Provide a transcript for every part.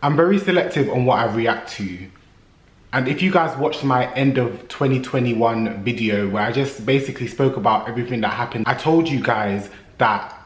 I'm very selective on what I react to. And if you guys watched my end of 2021 video where I just basically spoke about everything that happened, I told you guys that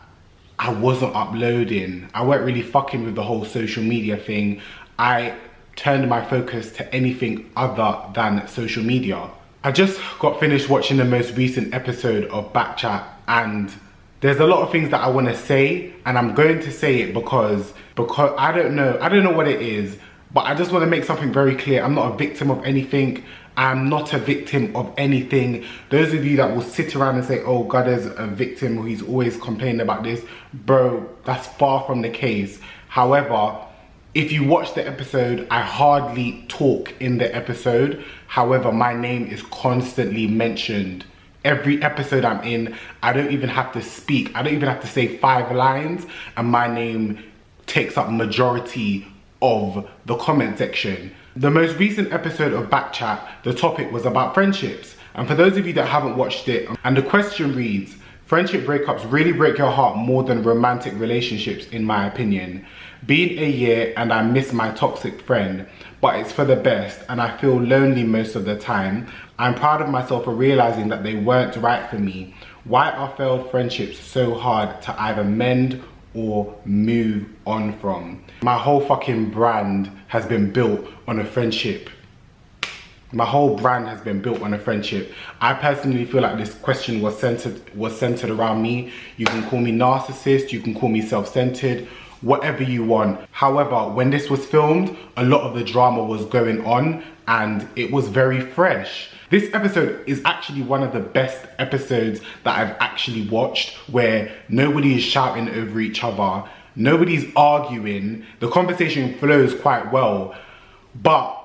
I wasn't uploading. I weren't really fucking with the whole social media thing. I turned my focus to anything other than social media. I just got finished watching the most recent episode of Backchat, and there's a lot of things that I want to say, and I'm going to say it because I don't know what it is, but I just want to make something very clear. I'm not a victim of anything. I'm not a victim of anything. Those of you that will sit around and say, oh, God is a victim, or he's always complaining about this, bro, that's far from the case. However, if you watch the episode, I hardly talk in the episode. However, my name is constantly mentioned. Every episode I'm in, I don't even have to speak. I don't even have to say 5 lines, and my name takes up majority of the comment section. The most recent episode of Backchat, the topic was about friendships. And for those of you that haven't watched it, and the question reads, friendship breakups really break your heart more than romantic relationships, in my opinion. Been a year and I miss my toxic friend, but it's for the best and I feel lonely most of the time. I'm proud of myself for realizing that they weren't right for me. Why are failed friendships so hard to either mend or move on from? My whole fucking brand has been built on a friendship. My whole brand has been built on a friendship. I personally feel like this question was centered around me. You can call me narcissist, you can call me self-centered, whatever you want. However, when this was filmed, a lot of the drama was going on and it was very fresh. This episode is actually one of the best episodes that I've actually watched, where nobody is shouting over each other, nobody's arguing, the conversation flows quite well. But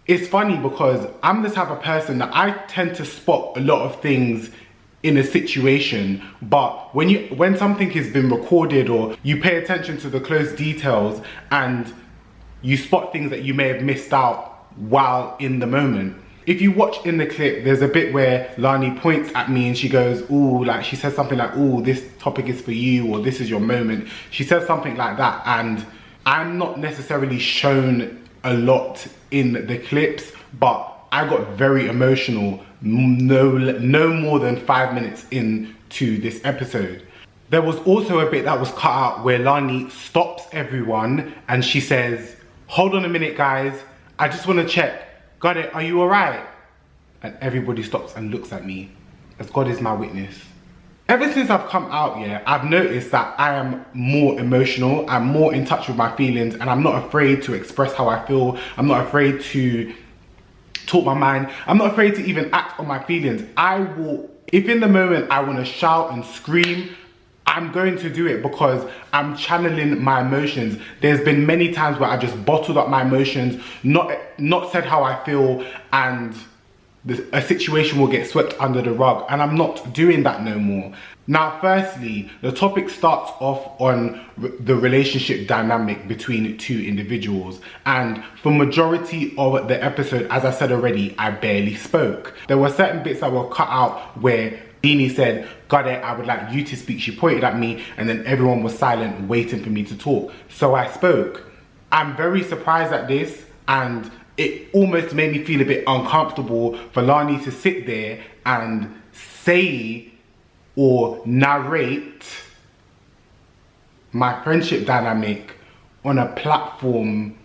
it's funny because I'm the type of person that I tend to spot a lot of things in a situation, but when something has been recorded or you pay attention to the close details and you spot things that you may have missed out while in the moment. If you watch in the clip, there's a bit where Lani points at me and she goes, ooh, like she says something like, ooh, this topic is for you, or this is your moment. She says something like that, and I'm not necessarily shown a lot in the clips, but I got very emotional no more than 5 minutes into this episode. There was also a bit that was cut out where Lani stops everyone and she says, hold on a minute guys, I just want to check. Got it, are you alright? And everybody stops and looks at me, as God is my witness. Ever since I've come out, yeah, I've noticed that I am more emotional, I'm more in touch with my feelings, and I'm not afraid to express how I feel. I'm not afraid to talk my mind. I'm not afraid to even act on my feelings. I will, if in the moment I want to shout and scream, I'm going to do it because I'm channeling my emotions. There's been many times where I just bottled up my emotions, not said how I feel, and a situation will get swept under the rug, and I'm not doing that no more. Now, firstly, the topic starts off on the relationship dynamic between two individuals, and for majority of the episode, as I said already, I barely spoke. There were certain bits that were cut out where Dini said, got it, I would like you to speak. She pointed at me and then everyone was silent waiting for me to talk. So I spoke. I'm very surprised at this, and it almost made me feel a bit uncomfortable for Lani to sit there and say or narrate my friendship dynamic on a platform.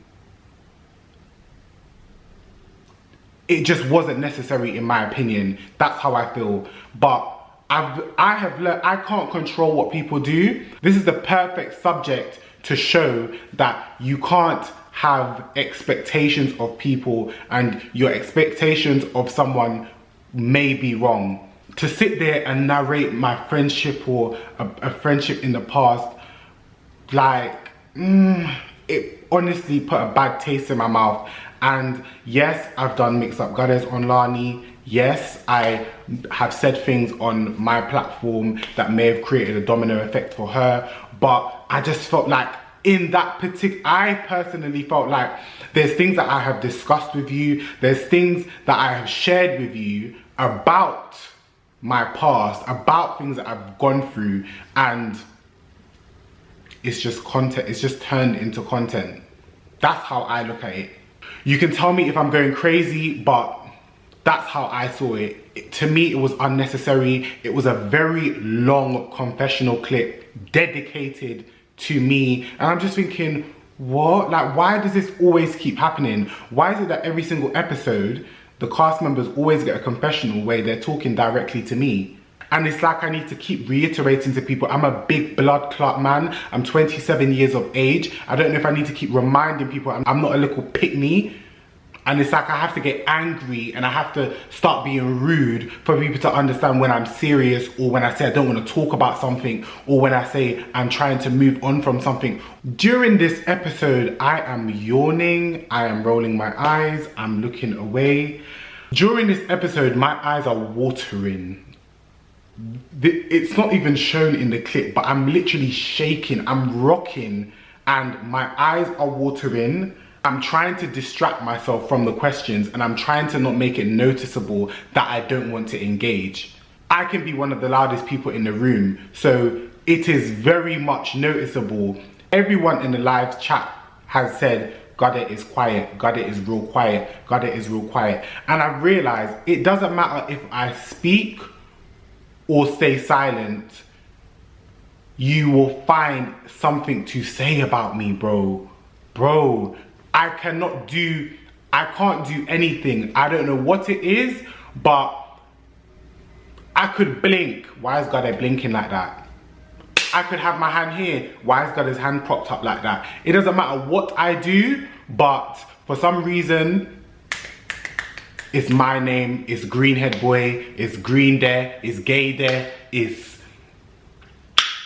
It just wasn't necessary in my opinion. That's how I feel. But I have learned I can't control what people do. This is the perfect subject to show that you can't have expectations of people and your expectations of someone may be wrong. To sit there and narrate my friendship or a friendship in the past, like, it honestly put a bad taste in my mouth. And yes, I've done mix-up goddess on Lani. Yes, I have said things on my platform that may have created a domino effect for her, but I just felt like in that I personally felt like there's things that I have discussed with you, there's things that I have shared with you about my past, about things that I've gone through, and it's just content, it's just turned into content. That's how I look at it. You can tell me if I'm going crazy, but that's how I saw it. To me, it was unnecessary. It was a very long confessional clip dedicated to me. And I'm just thinking, what? Like, why does this always keep happening? Why is it that every single episode, the cast members always get a confessional where they're talking directly to me? And it's like I need to keep reiterating to people, I'm a big blood clot man. I'm 27 years of age. I don't know if I need to keep reminding people I'm not a little pick-me. And it's like I have to get angry and I have to start being rude for people to understand when I'm serious, or when I say I don't want to talk about something, or when I say I'm trying to move on from something. During this episode, I am yawning, I am rolling my eyes, I'm looking away. During this episode, my eyes are watering. It's not even shown in the clip, but I'm literally shaking, I'm rocking, and my eyes are watering. I'm trying to distract myself from the questions, and I'm trying to not make it noticeable that I don't want to engage. I can be one of the loudest people in the room, so it is very much noticeable. Everyone in the live chat has said, God, it is quiet, God, it is real quiet, God, it is real quiet. And I realized it doesn't matter if I speak or stay silent, you will find something to say about me, bro. Bro, I can't do anything. I don't know what it is, but I could blink. Why is God blinking like that? I could have my hand here. Why is God's hand propped up like that? It doesn't matter what I do, but for some reason, it's my name, it's Greenhead Boy, it's Green there, it's Gay there, it's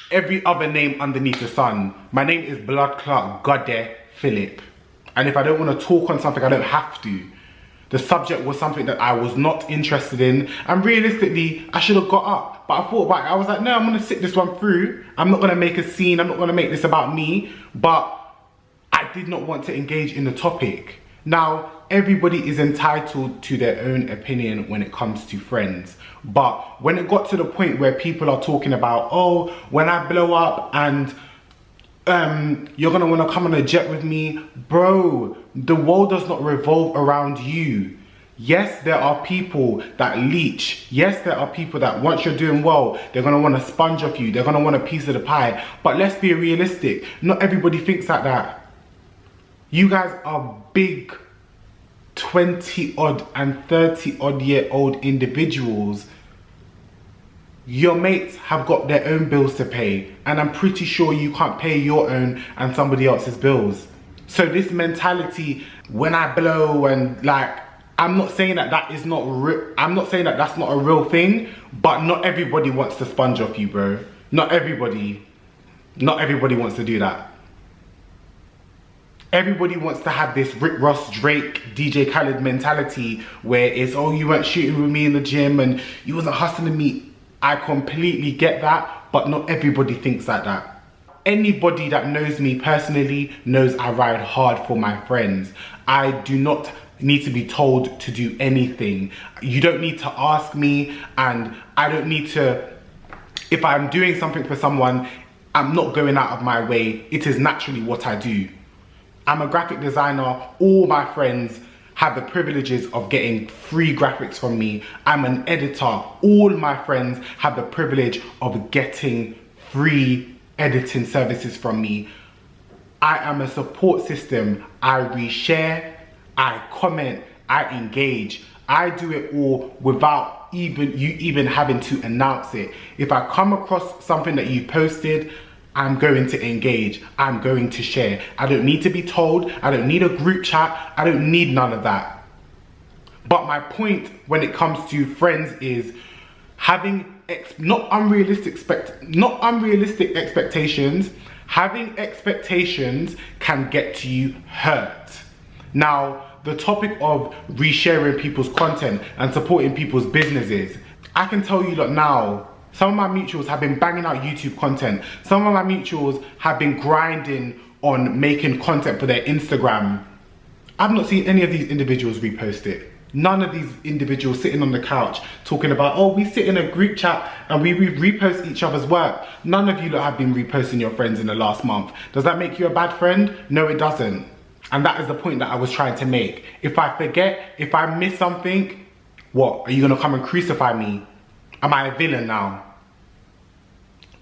every other name underneath the sun. My name is Blood Clot God there, Phillip. And if I don't want to talk on something, I don't have to. The subject was something that I was not interested in, and realistically, I should have got up. But I thought about it, I was like, no, I'm gonna sit this one through. I'm not gonna make a scene, I'm not gonna make this about me, but I did not want to engage in the topic. Now, everybody is entitled to their own opinion when it comes to friends. But when it got to the point where people are talking about, oh, when I blow up and you're gonna wanna come on a jet with me, bro, the world does not revolve around you. Yes, there are people that leech. Yes, there are people that once you're doing well, they're gonna wanna sponge off you. They're gonna want a piece of the pie. But let's be realistic. Not everybody thinks like that. You guys are big 20 odd and 30 odd year old individuals. Your mates have got their own bills to pay, and I'm pretty sure you can't pay your own and somebody else's bills. So this mentality, when I blow, and like, I'm not saying that that is not real. I'm not saying that that's not a real thing, but not everybody wants to sponge off you, bro. Not everybody wants to do that. Everybody wants to have this Rick Ross, Drake, DJ Khaled mentality where it's, oh, you weren't shooting with me in the gym and you wasn't hustling me. I completely get that, but not everybody thinks like that. Anybody that knows me personally knows I ride hard for my friends. I do not need to be told to do anything. You don't need to ask me, and I don't need to, if I'm doing something for someone, I'm not going out of my way. It is naturally what I do. I'm a graphic designer. All my friends have the privileges of getting free graphics from me. I'm an editor. All my friends have the privilege of getting free editing services from me. I am a support system. I reshare, I comment, I engage. I do it all without you having to announce it. If I come across something that you posted, I'm going to engage, I'm going to share. I don't need to be told, I don't need a group chat, I don't need none of that. But my point when it comes to friends is having not unrealistic expectations. Having expectations can get you hurt. Now, the topic of resharing people's content and supporting people's businesses, I can tell you that now, some of my mutuals have been banging out YouTube content. Some of my mutuals have been grinding on making content for their Instagram. I've not seen any of these individuals repost it. None of these individuals sitting on the couch talking about, oh, we sit in a group chat and we repost each other's work. None of you lot have been reposting your friends in the last month. Does that make you a bad friend? No, it doesn't. And that is the point that I was trying to make. If I forget, if I miss something, what? Are you gonna come and crucify me? Am I a villain now?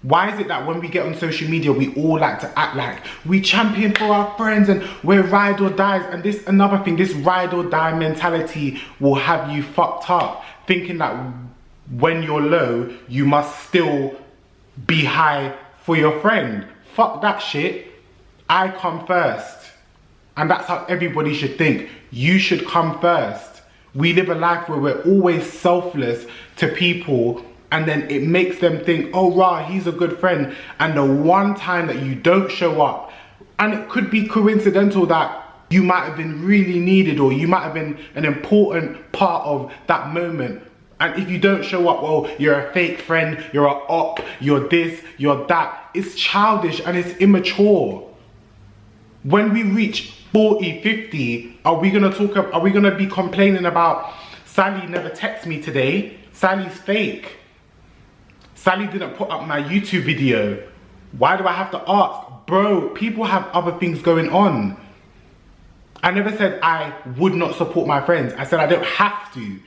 Why is it that when we get on social media, we all like to act like we champion for our friends and we're ride or dies? And this, another thing, this ride or die mentality will have you fucked up, thinking that when you're low, you must still be high for your friend. Fuck that shit. I come first. And that's how everybody should think. You should come first. We live a life where we're always selfless to people, and then it makes them think, oh rah, he's a good friend. And the one time that you don't show up, and it could be coincidental that you might have been really needed, or you might have been an important part of that moment. And if you don't show up, well, you're a fake friend, you're a op, you're this, you're that. It's childish and it's immature. When we reach 40, 50, are we gonna be complaining about Sally never texted me today? Sally's fake. Sally didn't put up my YouTube video. Why do I have to ask? Bro, people have other things going on. I never said I would not support my friends. I said I don't have to.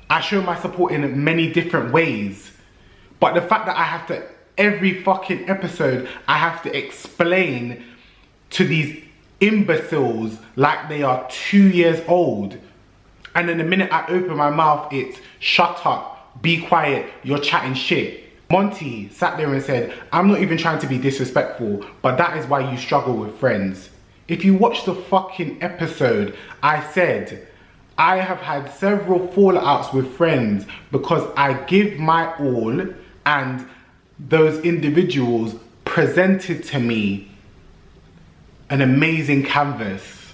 I show my support in many different ways. But the fact that I have to, every fucking episode, I have to explain to these imbeciles like they are 2 years old. And then the minute I open my mouth, it's shut up, be quiet, you're chatting shit. Monty sat there and said, I'm not even trying to be disrespectful, but that is why you struggle with friends. If you watch the fucking episode, I said, I have had several fallouts with friends because I give my all and those individuals presented to me an amazing canvas.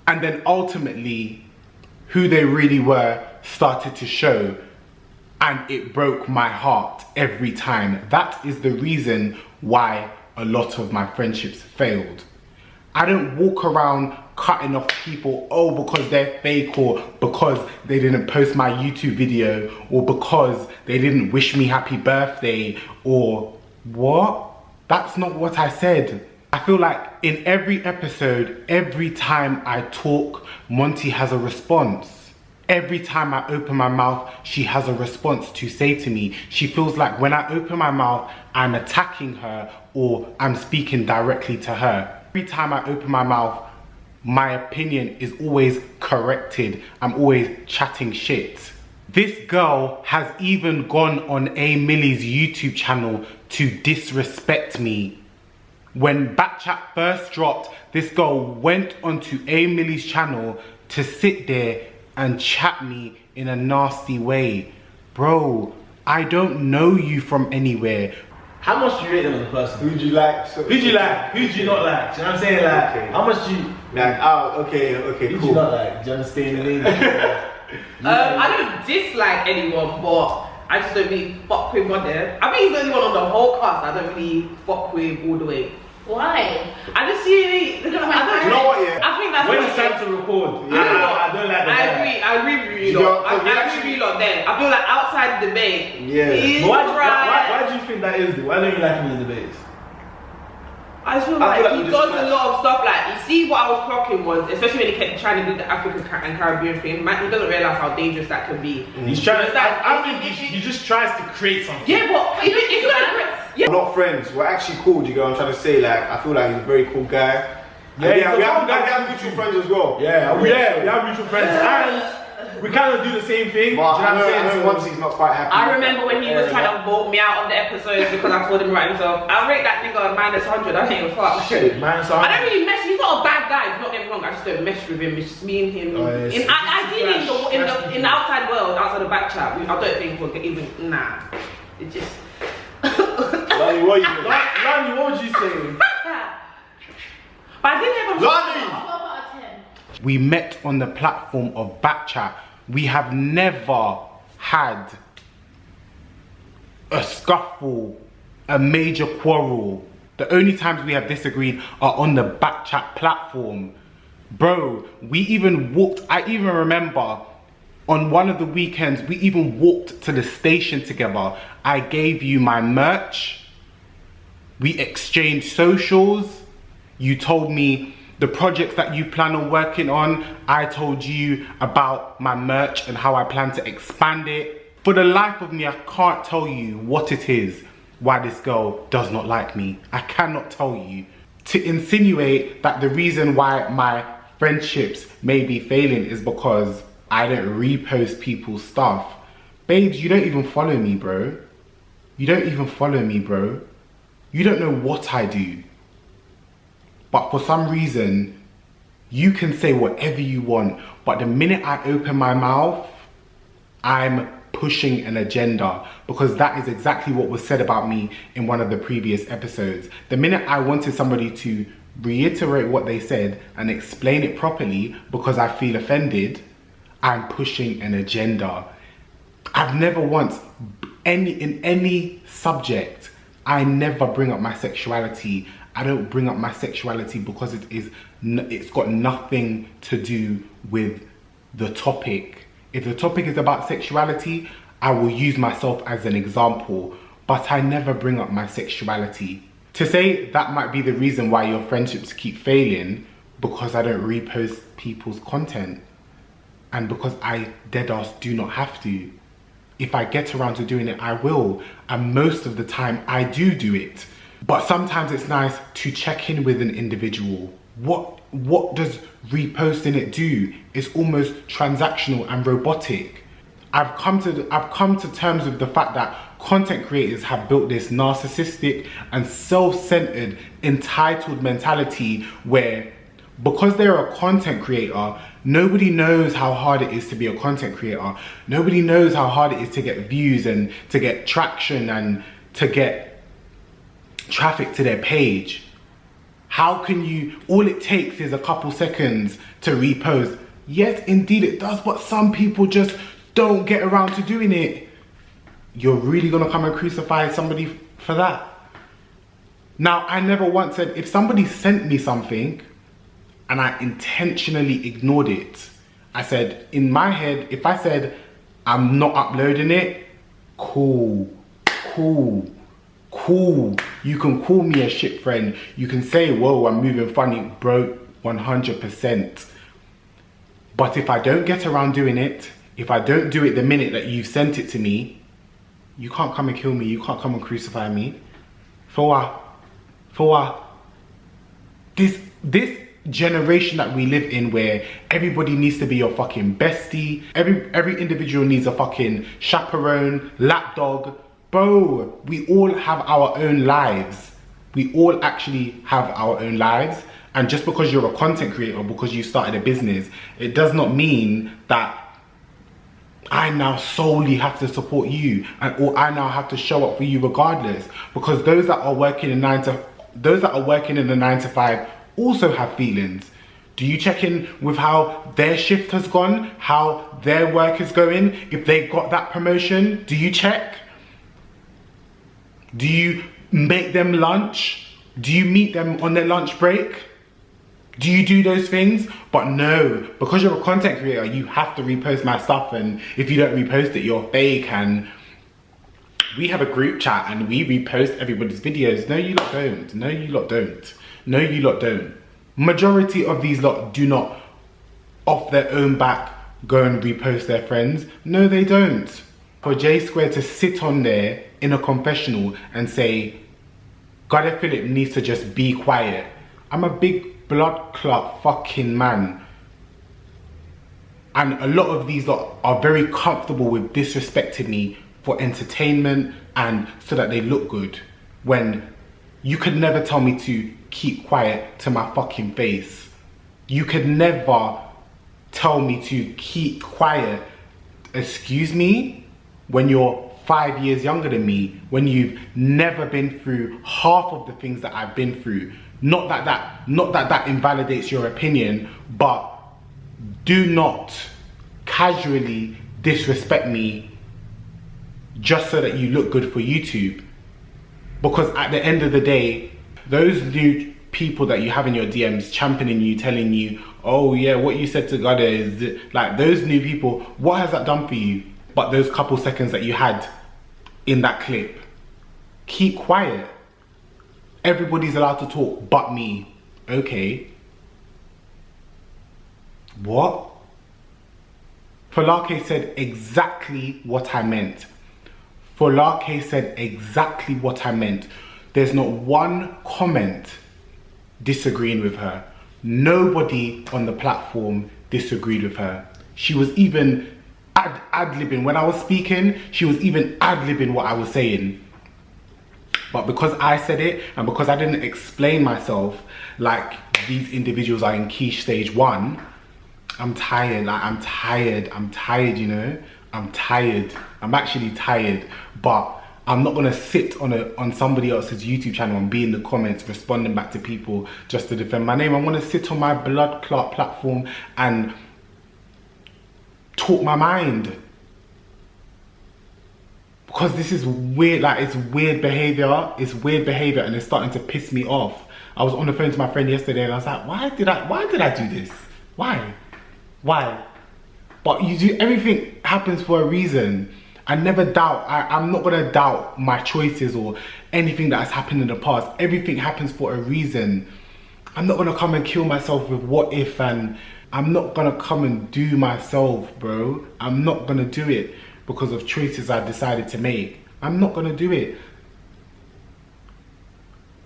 And then ultimately, who they really were started to show, and it broke my heart every time. That is the reason why a lot of my friendships failed. I don't walk around cutting off people, oh, because they're fake, or because they didn't post my YouTube video, or because they didn't wish me happy birthday, or what? That's not what I said. I feel like in every episode, every time I talk, Monty has a response. Every time I open my mouth, she has a response to say to me. She feels like when I open my mouth, I'm attacking her or I'm speaking directly to her. Every time I open my mouth, my opinion is always corrected. I'm always chatting shit. This girl has even gone on A Millie's YouTube channel to disrespect me. When Backchat first dropped, this girl went onto A Millie's channel to sit there and chat me in a nasty way. Bro, I don't know you from anywhere. How much do you rate them as a person? Who do you like? Who do you like? Who do you not like? Do you know what I'm saying? Like, okay. How much do you like? Oh, okay, Who cool. do you not like? Do you understand the name? I don't dislike anyone, but I just don't really fuck with one there. I think he's the only one on the whole cast I don't really fuck with all the way. Why? I just see Do you know what, yeah? I think that's When what it's time to record, I I don't like the guy. I agree with you Do you lot. know- I we agree actually- with you lot then. I feel like outside the debate, Yeah. he's But why right. do you think that is? Why don't you like him in the debates? I just feel I like feel like he we does just a lot of stuff. Like, you see what I was clocking was, especially when he kept trying to do the African and Caribbean thing, man, he doesn't realize how dangerous that can be. He's trying It's to, like- I think he just tries to create something. Yeah, but if you We're not friends. We're actually cool. Do you get what I'm trying to say? Like, I feel like he's a very cool guy. Yeah, he's a we cool guy. have mutual friends as well. Yeah, we have mutual friends, and we kind of do the same thing. But do you know what I'm saying? I know once he's not quite happy. I remember when he was trying to vote me out on the episodes because I told him right himself. I rate that nigga a -100. I think it was fuck. Shit, man, so I don't really mess. He's not a bad guy. Don't get me wrong. I just don't mess with him. It's just me and him. Oh, yes. Ideally, in the outside world, outside the back chat, I don't think we'll get even. Nah, it just. Lani, what you doing? Lani, what would you say? But I didn't ever. Lani! 12 out of 10. We met on the platform of Backchat. We have never had a scuffle, a major quarrel. The only times we have disagreed are on the Backchat platform. Bro, we even walked, I even remember on one of the weekends, we even walked to the station together. I gave you my merch. We exchanged socials. You told me the projects that you plan on working on. I told you about my merch and how I plan to expand it. For the life of me, I can't tell you what it is why this girl does not like me. I cannot tell you. To insinuate that the reason why my friendships may be failing is because I don't repost people's stuff. Babes, you don't even follow me, bro. You don't even follow me, bro. You don't know what I do. But for some reason, you can say whatever you want, but the minute I open my mouth, I'm pushing an agenda, because that is exactly what was said about me in one of the previous episodes. The minute I wanted somebody to reiterate what they said and explain it properly because I feel offended, I'm pushing an agenda. I've never once, in any subject, I never bring up my sexuality. I don't bring up my sexuality because it's got nothing to do with the topic. If the topic is about sexuality, I will use myself as an example, but I never bring up my sexuality. To say that might be the reason why your friendships keep failing, because I don't repost people's content, and because I deadass do not have to. If I get around to doing it, I will, and most of the time I do it. But sometimes it's nice to check in with an individual. What does reposting it do? It's almost transactional and robotic. I've come to terms with the fact that content creators have built this narcissistic and self-centered, entitled mentality where, because they're a content creator, nobody knows how hard it is to be a content creator. Nobody knows how hard it is to get views and to get traction and to get traffic to their page. How can you, all it takes is a couple seconds to repost. Yes, indeed it does, but some people just don't get around to doing it. You're really gonna come and crucify somebody for that? Now, I never once said, if somebody sent me something and I intentionally ignored it, I said, in my head, if I said, I'm not uploading it, cool. You can call me a shit friend. You can say, whoa, I'm moving funny, bro, 100%. But if I don't get around doing it, if I don't do it the minute that you've sent it to me, you can't come and kill me. You can't come and crucify me. For what? For what? This generation that we live in, where everybody needs to be your fucking bestie. Every individual needs a fucking chaperone, lapdog. Bro, we all have our own lives. We all actually have our own lives. And just because you're a content creator, because you started a business, it does not mean that I now solely have to support you, or I now have to show up for you regardless. Because those that are working in the 9 to 5 also have feelings. Do you check in with how their shift has gone, how their work is going, if they got that promotion? Do you check? Do you make them lunch? Do you meet them on their lunch break? Do you do those things? But no, because you're a content creator, you have to repost my stuff, and if you don't repost it, you're fake. And we have a group chat and we repost everybody's videos. No, you lot don't. No, you lot don't. No, you lot don't. Majority of these lot do not, off their own back, go and repost their friends. No, they don't. For J Square to sit on there in a confessional and say, God, Phillip needs to just be quiet. I'm a big blood clot fucking man. And a lot of these lot are very comfortable with disrespecting me for entertainment and so that they look good, when you could never tell me to keep quiet to my fucking face. You could never tell me to keep quiet, excuse me, when you're 5 years younger than me, when you've never been through half of the things that I've been through. Not that that invalidates your opinion, but do not casually disrespect me just so that you look good for YouTube. Because at the end of the day, those new people that you have in your DMs championing you, telling you, oh yeah, what you said to God is, like, those new people, what has that done for you? But those couple seconds that you had in that clip, keep quiet. Everybody's allowed to talk but me. Okay, What? Folake said exactly what I meant. Folake said exactly what I meant. There's not one comment disagreeing with her. Nobody on the platform disagreed with her. She was even ad-libbing. When I was speaking, she was even ad-libbing what I was saying. But because I said it, and because I didn't explain myself like these individuals are in quiche stage 1, I'm tired. Like, I'm tired, you know? I'm tired. I'm actually tired. But I'm not gonna sit on somebody else's YouTube channel and be in the comments responding back to people just to defend my name. I'm gonna sit on my blood clot platform and talk my mind. Because this is weird, like, it's weird behavior. It's weird behavior, and it's starting to piss me off. I was on the phone to my friend yesterday and I was like, why did I do this? Why? But you do, everything happens for a reason. I never doubt, I'm not gonna doubt my choices or anything that has happened in the past. Everything happens for a reason. I'm not gonna come and kill myself with what if, and I'm not gonna come and do myself, bro. I'm not gonna do it because of choices I decided to make. I'm not gonna do it.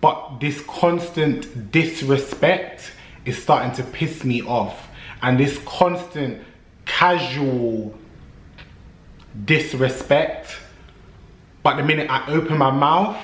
But this constant disrespect is starting to piss me off. And this constant casual disrespect. But the minute I open my mouth,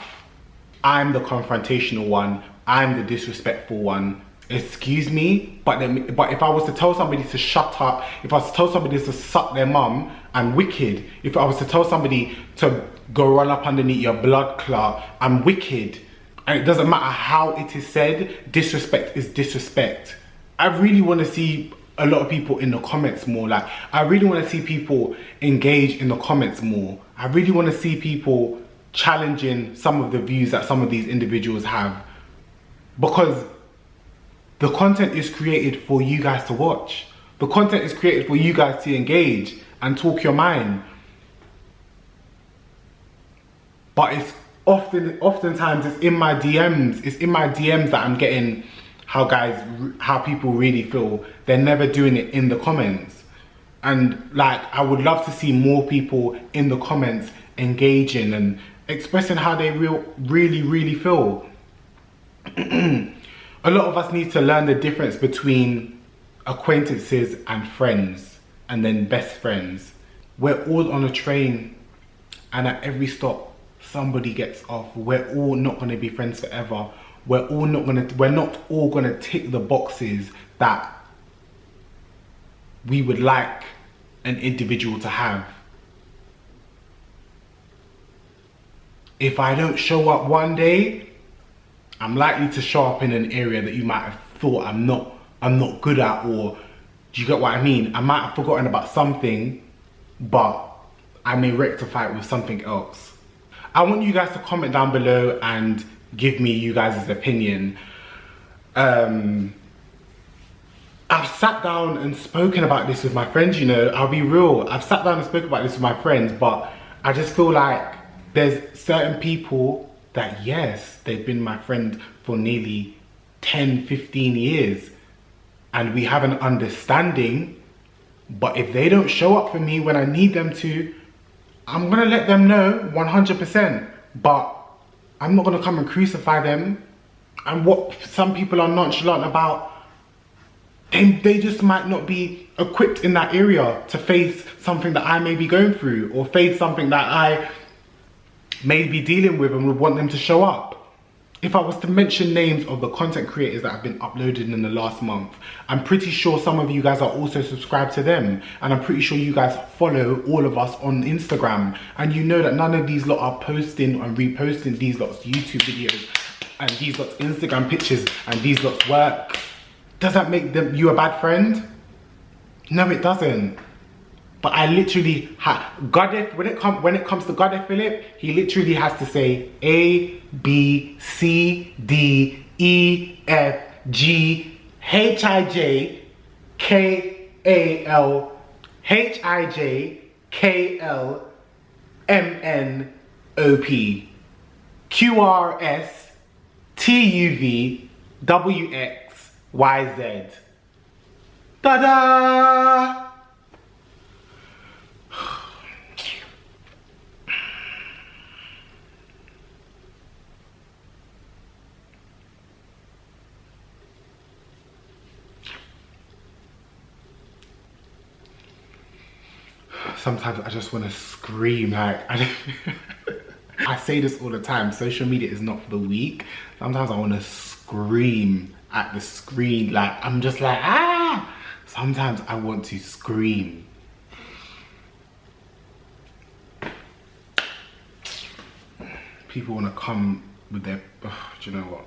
I'm the confrontational one. I'm the disrespectful one. Excuse me, but if I was to tell somebody to shut up, if I was to tell somebody to suck their mum, I'm wicked. If I was to tell somebody to go run up underneath your blood clot, I'm wicked. And it doesn't matter how it is said, disrespect is disrespect. I really want to see a lot of people in the comments more. Like, I really want to see people engage in the comments more. I really want to see people challenging some of the views that some of these individuals have. Because the content is created for you guys to watch. The content is created for you guys to engage and talk your mind. But it's oftentimes it's in my DMs. It's in my DMs that I'm getting how people really feel. They're never doing it in the comments. And like, I would love to see more people in the comments engaging and expressing how they really feel. A lot of us need to learn the difference between acquaintances and friends, and then best friends. We're all on a train, and at every stop somebody gets off. We're all not going to be friends forever. We're not all going to tick the boxes that we would like an individual to have. If I don't show up one day, I'm likely to show up in an area that you might have thought I'm not good at, or do you get what I mean? I might have forgotten about something, but I may rectify it with something else. I want you guys to comment down below and give me you guys' opinion. I've sat down and spoken about this with my friends, you know, I'll be real. I've sat down and spoken about this with my friends, but I just feel like there's certain people that, yes, they've been my friend for nearly 10, 15 years. And we have an understanding, but if they don't show up for me when I need them to, I'm gonna let them know 100%, but I'm not gonna come and crucify them. And what some people are nonchalant about, they just might not be equipped in that area to face something that I may be going through, or face something that I may be dealing with, and would want them to show up. If I was to mention names of the content creators that have been uploaded in the last month, I'm pretty sure some of you guys are also subscribed to them, and I'm pretty sure you guys follow all of us on Instagram, and you know that none of these lot are posting and reposting these lots YouTube videos and these lots Instagram pictures and these lots work. Does that make you a bad friend? No, it doesn't. But I literally when it comes to Goddard Phillip, he literally has to say A, B, C, D, E, F, G, H, I, J, K, A, L, H, I, J, K, L, M, N, O, P, Q, R, S, T, U, V, W, X, Y, Z. Ta-da! Sometimes I just want to scream, like, I say this all the time, social media is not for the weak. Sometimes I want to scream at the screen, like, I'm just like, ah! Sometimes I want to scream. People want to come with their, do you know what?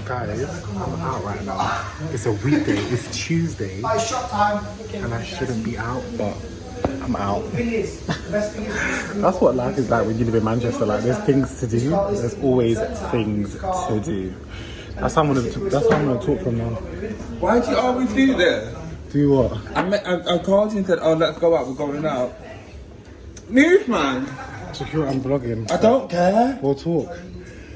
Guys, I'm out right now. It's a weekday, it's Tuesday, and I shouldn't be out, but I'm out. That's what life is like when you live in Manchester. Like, there's things to do. There's always things to do. That's how I'm gonna talk from now. Why do you always do that? Do what? I called you and said, oh, let's go out, we're going out. Move, man. Secure, I'm vlogging. I don't care. We'll talk.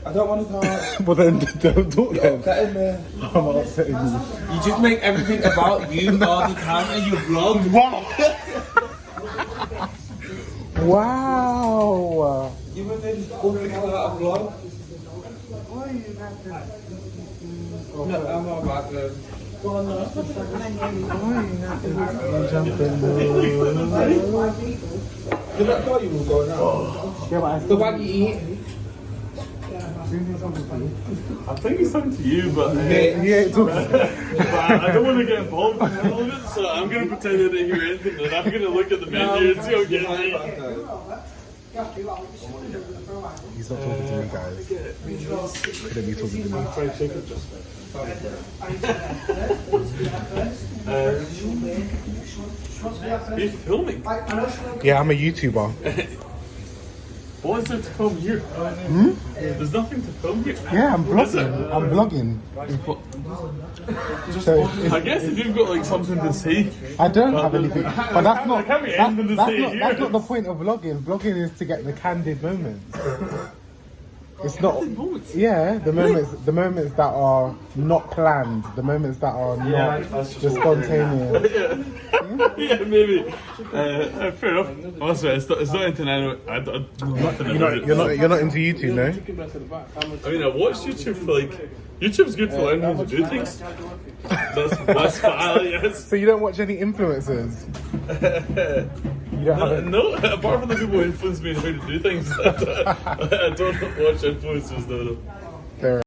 I don't want to talk. But then don't talk You're then. upsetting me. I'm upsetting you. You just make everything about you all the time and you vlog. Wow. You were then going to out a vlog. No, I'm not about to. Did I thought you were going out? Yeah, but So why do you eat? I think it's something to you, but yeah, but I don't want to get involved in the middle of it, so I'm going to pretend I didn't hear anything, and I'm going to look at the menu and see what gets me. He's not talking to me, guys. Couldn't be talking to me. Fried chicken just Are you filming? Yeah, I'm a YouTuber. What is there to film here? There's nothing to film here. Yeah, I'm vlogging. I'm vlogging. So I guess if you've got like something to say. I don't have anything, but that's not. There can't be anything to say here. That's not the point of vlogging. Vlogging is to get the candid moments. It's not. Yeah, the moments that are not planned, the moments that are not that's just spontaneous. Yeah, maybe. Fair enough. Also, it's not anything I know. I don't. You're not into YouTube, no? I mean, I watched YouTube for like. YouTube's good for learning how to do things. That's fine, yes. So you don't watch any influencers? You don't have No, apart from the people who influence me in how to do things, I don't watch influencers though. Fair